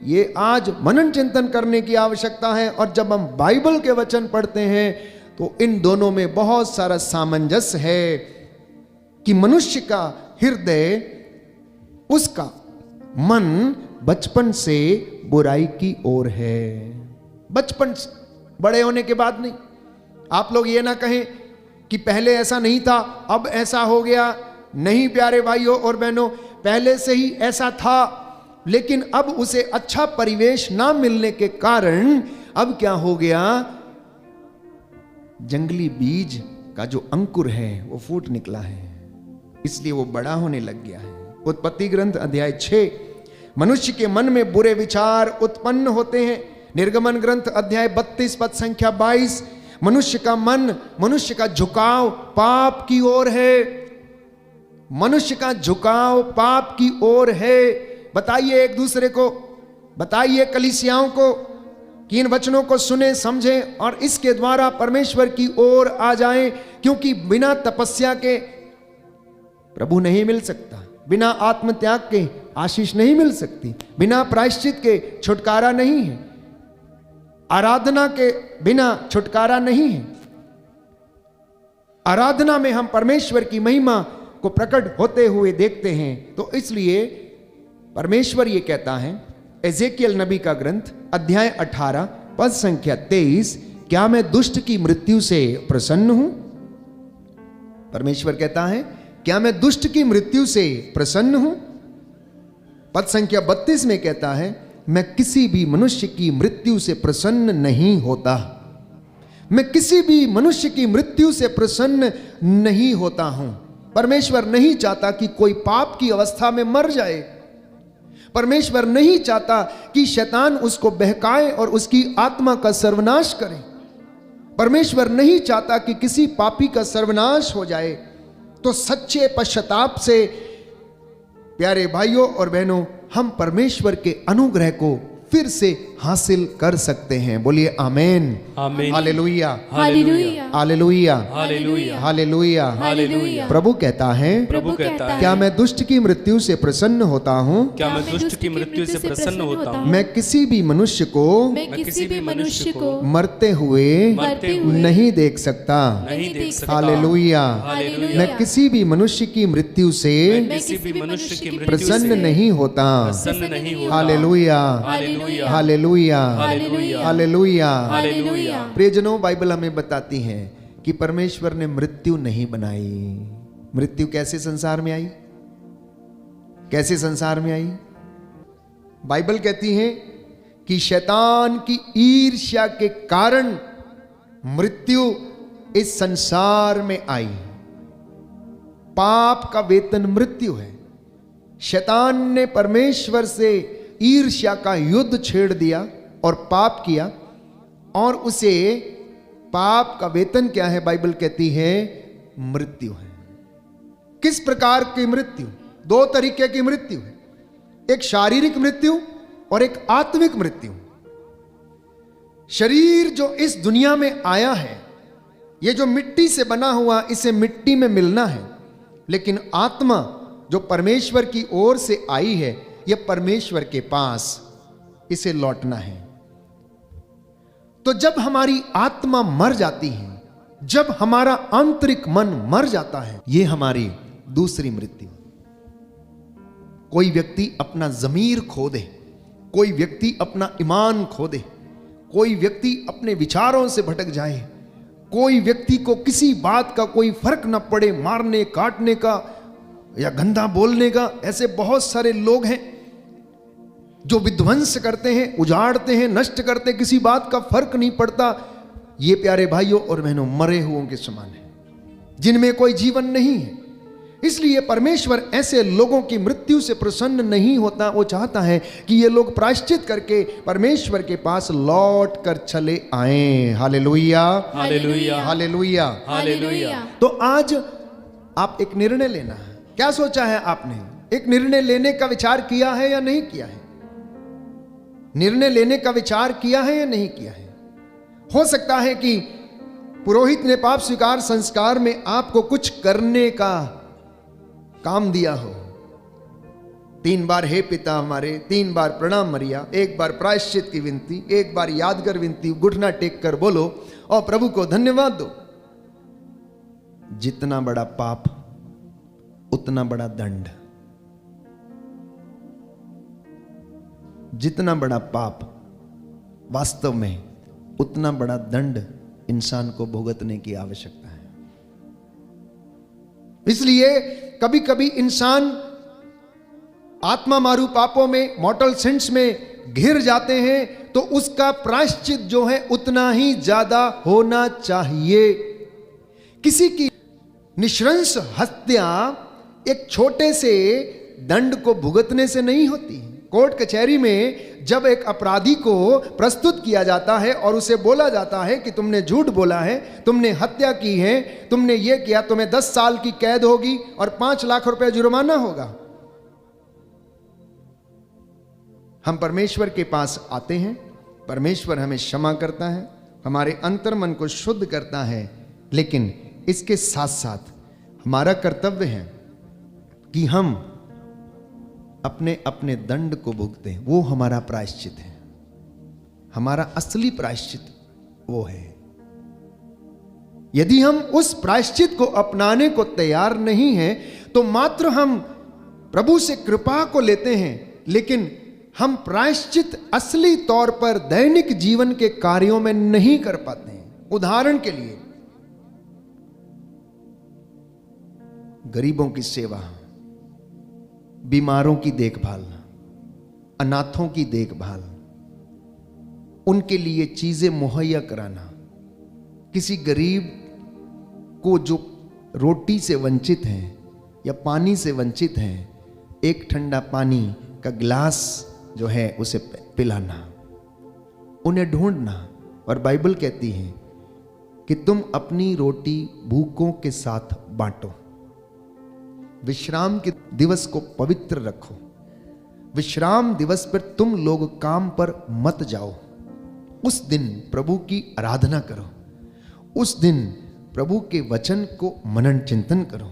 B: ये आज मनन चिंतन करने की आवश्यकता है। और जब हम बाइबल के वचन पढ़ते हैं तो इन दोनों में बहुत सारा सामंजस्य है कि मनुष्य का हृदय, उसका मन बचपन से बुराई की ओर है। बचपन से, बड़े होने के बाद नहीं। आप लोग ये ना कहें कि पहले ऐसा नहीं था अब ऐसा हो गया। नहीं प्यारे भाइयों और बहनों, पहले से ही ऐसा था, लेकिन अब उसे अच्छा परिवेश ना मिलने के कारण अब क्या हो गया? जंगली बीज का जो अंकुर है वो फूट निकला है, इसलिए वो बड़ा होने लग गया है। उत्पत्ति ग्रंथ अध्याय 6 मनुष्य के मन में बुरे विचार उत्पन्न होते हैं। निर्गमन ग्रंथ अध्याय 32 पद संख्या 22 मनुष्य का मन, मनुष्य का झुकाव पाप की ओर है। मनुष्य का झुकाव पाप की ओर है। बताइए एक दूसरे को, बताइए कलीसियाओं को कि इन वचनों को सुने, समझें और इसके द्वारा परमेश्वर की ओर आ जाएं, क्योंकि बिना तपस्या के प्रभु नहीं मिल सकता, बिना आत्मत्याग के आशीष नहीं मिल सकती, बिना प्रायश्चित के छुटकारा नहीं है, आराधना के बिना छुटकारा नहीं है। आराधना में हम परमेश्वर की महिमा को प्रकट होते हुए देखते हैं। तो इसलिए परमेश्वर ये कहता है, एजेकियल नबी का ग्रंथ अध्याय 18 पद संख्या 23, क्या मैं दुष्ट की मृत्यु से प्रसन्न हूं? परमेश्वर कहता है, क्या मैं दुष्ट की मृत्यु से प्रसन्न हूं? पद संख्या 32 में कहता है, मैं किसी भी मनुष्य की मृत्यु से प्रसन्न नहीं होता। मैं किसी भी मनुष्य की मृत्यु से प्रसन्न नहीं होता हूं। परमेश्वर नहीं चाहता कि कोई पाप की अवस्था में मर जाए। परमेश्वर नहीं चाहता कि शैतान उसको बहकाए और उसकी आत्मा का सर्वनाश करे। परमेश्वर नहीं चाहता कि किसी पापी का सर्वनाश हो जाए। तो सच्चे पश्चाताप से प्यारे भाइयों और बहनों, हम परमेश्वर के अनुग्रह को फिर से हासिल कर सकते हैं। बोलिए amen,
D: amen,
B: hallelujah,
C: hallelujah,
B: hallelujah,
D: hallelujah,
B: hallelujah.
C: Hallelujah.
B: प्रभु कहता है,
D: प्रभु कहता है,
B: क्या मैं दुष्ट की मृत्यु से प्रसन्न होता हूं?
D: क्या मैं दुष्ट की मृत्यु से प्रसन्न होता हूँ?
B: मैं किसी भी मनुष्य को
C: मैं किसी भी मनुष्य को
B: मरते हुए
C: मरते हुए
B: नहीं देख सकता।
D: नहीं देख सकता।
B: हालेलुया।
C: हालेलुया।
B: मैं किसी भी मनुष्य की मृत्यु से
C: मैं
D: किसी भी मनुष्य की मृत्यु
B: प्रसन्न
D: से
B: नहीं होता।
D: प्रसन्न नहीं होता।
B: Hallelujah,
D: hallelujah,
B: hallelujah,
C: hallelujah,
B: hallelujah.
C: Hallelujah.
B: प्रियजनों, बाइबल हमें बताती है कि परमेश्वर ने मृत्यु नहीं बनाई। मृत्यु कैसे संसार में आई? कैसे संसार में आई? बाइबल कहती है कि शैतान की ईर्ष्या के कारण मृत्यु इस संसार में आई। पाप का वेतन मृत्यु है। शैतान ने परमेश्वर से ईर्ष्या का युद्ध छेड़ दिया और पाप किया, और उसे पाप का वेतन क्या है? बाइबल कहती है मृत्यु है। किस प्रकार की मृत्यु? दो तरीके की मृत्यु है, एक शारीरिक मृत्यु और एक आत्मिक मृत्यु। शरीर जो इस दुनिया में आया है, ये जो मिट्टी से बना हुआ, इसे मिट्टी में मिलना है, लेकिन आत्मा जो परमेश्वर की ओर से आई है, यह परमेश्वर के पास इसे लौटना है। तो जब हमारी आत्मा मर जाती है, जब हमारा आंतरिक मन मर जाता है, यह हमारी दूसरी मृत्यु। कोई व्यक्ति अपना ज़मीर खो दे, कोई व्यक्ति अपना ईमान खो दे, कोई व्यक्ति अपने विचारों से भटक जाए, कोई व्यक्ति को किसी बात का कोई फर्क न पड़े, मारने काटने का या गंदा बोलने का। ऐसे बहुत सारे लोग हैं जो विध्वंस करते हैं, उजाड़ते हैं, नष्ट करते, किसी बात का फर्क नहीं पड़ता। ये प्यारे भाइयों और बहनों मरे हुओं के समान है, जिनमें कोई जीवन नहीं है। इसलिए परमेश्वर ऐसे लोगों की मृत्यु से प्रसन्न नहीं होता। वो चाहता है कि ये लोग प्रायश्चित करके परमेश्वर के पास लौट कर चले आए। Hallelujah,
D: hallelujah,
B: hallelujah,
C: hallelujah.
B: तो आज आप एक निर्णय लेना है। क्या सोचा है आपने? एक निर्णय लेने का विचार किया है या नहीं किया है? निर्णय लेने का विचार किया है या नहीं किया है? हो सकता है कि पुरोहित ने पाप स्वीकार संस्कार में आपको कुछ करने का काम दिया हो। 3 बार हे पिता हमारे, 3 बार प्रणाम मरिया, 1 बार प्रायश्चित की विनती, 1 बार यादगार विनती, घुटना टेक कर बोलो और प्रभु को धन्यवाद दो। जितना बड़ा पाप उतना बड़ा दंड, जितना बड़ा पाप वास्तव में उतना बड़ा दंड इंसान को भुगतने की आवश्यकता है। इसलिए कभी कभी इंसान आत्मा मारू पापों में, मॉर्टल सिंस में घिर जाते हैं, तो उसका प्रायश्चित जो है उतना ही ज्यादा होना चाहिए। किसी की निशंस हत्या एक छोटे से दंड को भुगतने से नहीं होती। कोर्ट कचहरी में जब एक अपराधी को प्रस्तुत किया जाता है और उसे बोला जाता है कि तुमने झूठ बोला है, तुमने हत्या की है, तुमने ये किया, तुम्हें 10 साल की कैद होगी और 5 लाख रुपए जुर्माना होगा। हम परमेश्वर के पास आते हैं, परमेश्वर हमें क्षमा करता है, हमारे अंतर मन को शुद्ध करता है, लेकिन इसके साथ साथ हमारा कर्तव्य है कि हम अपने अपने दंड को भुगते हैं। वो हमारा प्रायश्चित है, हमारा असली प्रायश्चित वो है। यदि हम उस प्रायश्चित को अपनाने को तैयार नहीं हैं, तो मात्र हम प्रभु से कृपा को लेते हैं, लेकिन हम प्रायश्चित असली तौर पर दैनिक जीवन के कार्यों में नहीं कर पाते हैं। उदाहरण के लिए गरीबों की सेवा, बीमारों की देखभाल, अनाथों की देखभाल, उनके लिए चीजें मुहैया कराना, किसी गरीब को जो रोटी से वंचित हैं या पानी से वंचित हैं, एक ठंडा पानी का गिलास जो है उसे पिलाना, उन्हें ढूंढना। और बाइबल कहती है कि तुम अपनी रोटी भूखों के साथ बांटो, विश्राम के दिवस को पवित्र रखो, विश्राम दिवस पर तुम लोग काम पर मत जाओ, उस दिन प्रभु की आराधना करो, उस दिन प्रभु के वचन को मनन चिंतन करो।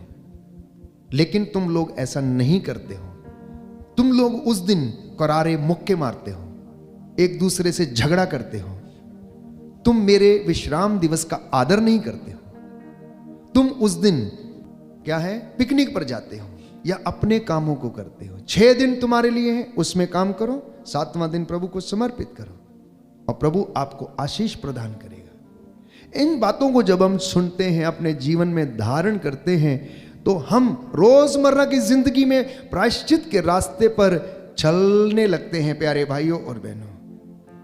B: लेकिन तुम लोग ऐसा नहीं करते हो। तुम लोग उस दिन करारे मुक्के मारते हो, एक दूसरे से झगड़ा करते हो, तुम मेरे विश्राम दिवस का आदर नहीं करते हो। तुम उस दिन क्या है, पिकनिक पर जाते हो या अपने कामों को करते हो। 6 दिन तुम्हारे लिए है, उसमें काम करो, 7वां दिन प्रभु को समर्पित करो और प्रभु आपको आशीष प्रदान करेगा। इन बातों को जब हम सुनते हैं, अपने जीवन में धारण करते हैं, तो हम रोजमर्रा की जिंदगी में प्रायश्चित के रास्ते पर चलने लगते हैं प्यारे भाइयों और बहनों।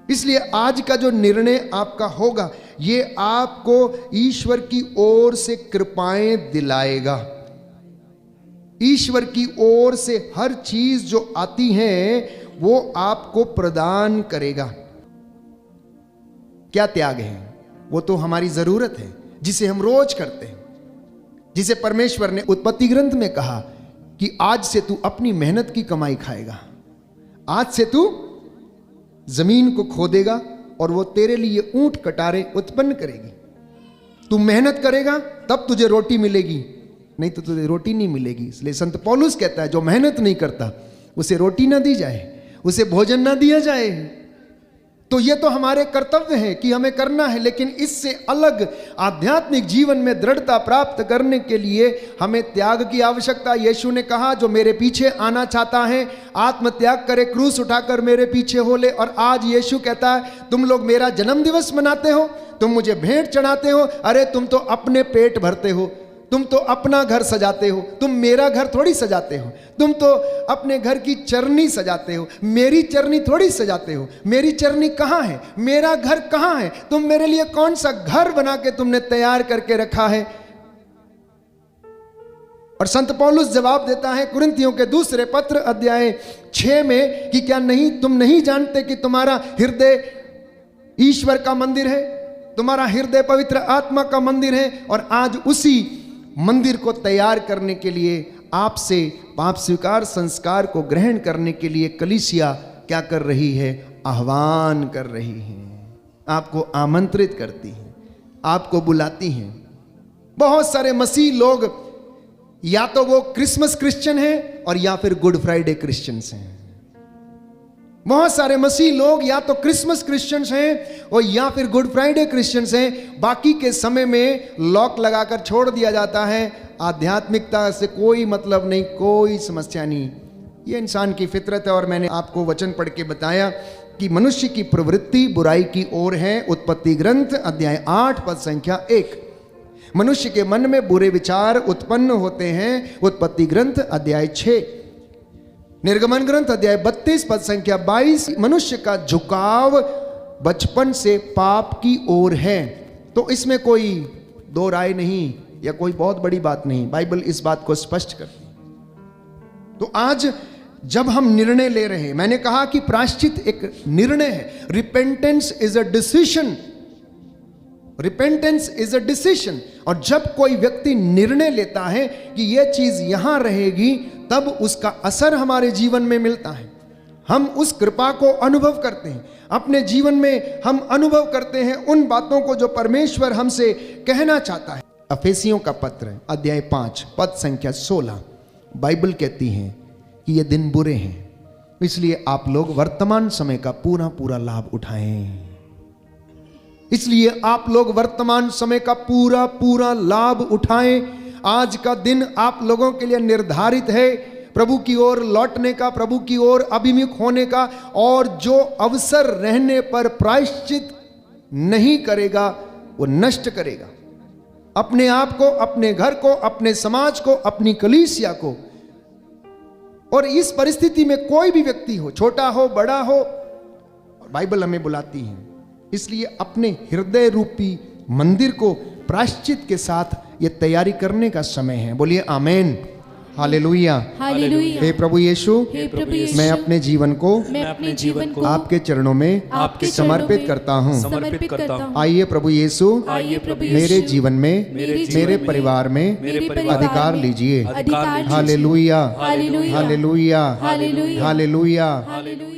B: इसलिए आज का जो निर्णय आपका होगा, ये आपको ईश्वर की ओर से कृपाएं दिलाएगा। ईश्वर की ओर से हर चीज जो आती है वो आपको प्रदान करेगा। क्या त्याग है? वो तो हमारी जरूरत है जिसे हम रोज करते हैं, जिसे परमेश्वर ने उत्पत्ति ग्रंथ में कहा कि आज से तू अपनी मेहनत की कमाई खाएगा, आज से तू जमीन को खोदेगा और वो तेरे लिए ऊंट कटारे उत्पन्न करेगी। तू मेहनत करेगा तब तुझे रोटी मिलेगी, नहीं तो तुझे रोटी नहीं मिलेगी। इसलिए संत पौलुस कहता है जो मेहनत नहीं करता उसे रोटी ना दी जाए, उसे भोजन ना दिया जाए। तो ये तो हमारे कर्तव्य है कि हमें करना है, लेकिन इससे अलग आध्यात्मिक जीवन में दृढ़ता प्राप्त करने के लिए हमें त्याग की आवश्यकता। यीशु ने कहा जो मेरे पीछे आना चाहता है आत्म त्याग करे, क्रूस उठाकर मेरे पीछे हो ले। और आज यीशु कहता है तुम लोग मेरा जन्म दिवस मनाते हो, तुम मुझे भेंट चढ़ाते हो, अरे तुम तो अपने पेट भरते हो, तुम तो अपना घर सजाते हो, तुम मेरा घर थोड़ी सजाते हो, तुम तो अपने घर की चरनी सजाते हो, मेरी चरनी थोड़ी सजाते हो। मेरी चरनी कहाँ है? मेरा घर कहाँ है? तुम मेरे लिए कौन सा घर बना के तुमने तैयार करके रखा है? और संत पौलुस जवाब देता है कुरिन्थियों के दूसरे पत्र अध्याय 6 में कि क्या तुम नहीं जानते कि तुम्हारा हृदय ईश्वर का मंदिर है, तुम्हारा हृदय पवित्र आत्मा का मंदिर है। और आज उसी मंदिर को तैयार करने के लिए आपसे पाप स्वीकार संस्कार को ग्रहण करने के लिए कलीसिया क्या कर रही है? आह्वान कर रही है, आपको आमंत्रित करती है, आपको बुलाती है। बहुत सारे मसीह लोग या तो वो क्रिसमस क्रिश्चियन हैं और या फिर गुड फ्राइडे क्रिश्चियंस हैं। बहुत सारे मसीह लोग या तो क्रिसमस क्रिश्चियंस हैं और या फिर गुड फ्राइडे क्रिश्चियंस हैं। बाकी के समय में लॉक लगाकर छोड़ दिया जाता है, आध्यात्मिकता से कोई मतलब नहीं, कोई समस्या नहीं। ये इंसान की फितरत है। और मैंने आपको वचन पढ़ के बताया कि मनुष्य की प्रवृत्ति बुराई की ओर है। उत्पत्ति ग्रंथ अध्याय 8 पद संख्या 1। मनुष्य के मन में बुरे विचार उत्पन्न होते हैं। उत्पत्ति ग्रंथ अध्याय 6। निर्गमन ग्रंथ अध्याय 32 पद संख्या 22। मनुष्य का झुकाव बचपन से पाप की ओर है। तो इसमें कोई दो राय नहीं या कोई बहुत बड़ी बात नहीं, बाइबल इस बात को स्पष्ट करती। तो आज जब हम निर्णय ले रहे हैं, मैंने कहा कि प्रायश्चित एक निर्णय है। Repentance is a decision, repentance is a decision. और जब कोई व्यक्ति निर्णय लेता है कि यह चीज यहां रहेगी, तब उसका असर हमारे जीवन में मिलता है। हम उस कृपा को अनुभव करते हैं अपने जीवन में, हम अनुभव करते हैं उन बातों को जो परमेश्वर हमसे कहना चाहता है। अफेसियों का पत्र अध्याय 5 पद संख्या 16 बाइबल कहती है कि ये दिन बुरे हैं, इसलिए आप लोग वर्तमान समय का पूरा पूरा लाभ उठाएं। इसलिए आप लोग वर्तमान समय का पूरा पूरा लाभ उठाएं। आज का दिन आप लोगों के लिए निर्धारित है प्रभु की ओर लौटने का, प्रभु की ओर अभिमुख होने का। और जो अवसर रहने पर प्रायश्चित नहीं करेगा वो नष्ट करेगा अपने आप को, अपने घर को, अपने समाज को, अपनी कलीसिया को। और इस परिस्थिति में कोई भी व्यक्ति हो, छोटा हो बड़ा हो, बाइबल हमें बुलाती है। इसलिए अपने हृदय रूपी मंदिर को प्रायश्चित के साथ ये तैयारी करने का समय है। बोलिए आमेन, हालेलुया।
C: हालेलुया।
B: हे प्रभु यीशु,
C: हे प्रभु यीशु,
B: मैं अपने जीवन को
C: मैं अपने जीवन को
B: आपके चरणों में
C: आपके
B: समर्पित
C: चरणों में
B: करता हूँ।
C: समर्पित करता हूँ।
B: आइए प्रभु यीशु,
C: आइए प्रभु यीशु,
B: मेरे जीवन में,
C: मेरे जीवन
B: मेरे
C: में,
B: परिवार में
C: मेरे परिवार
B: अधिकार
C: में
B: लीजिए।
C: अधिकार लीजिए।
B: Hallelujah,
C: hallelujah,
B: hallelujah,
C: hallelujah,
B: hallelujah.
C: Hallelujah.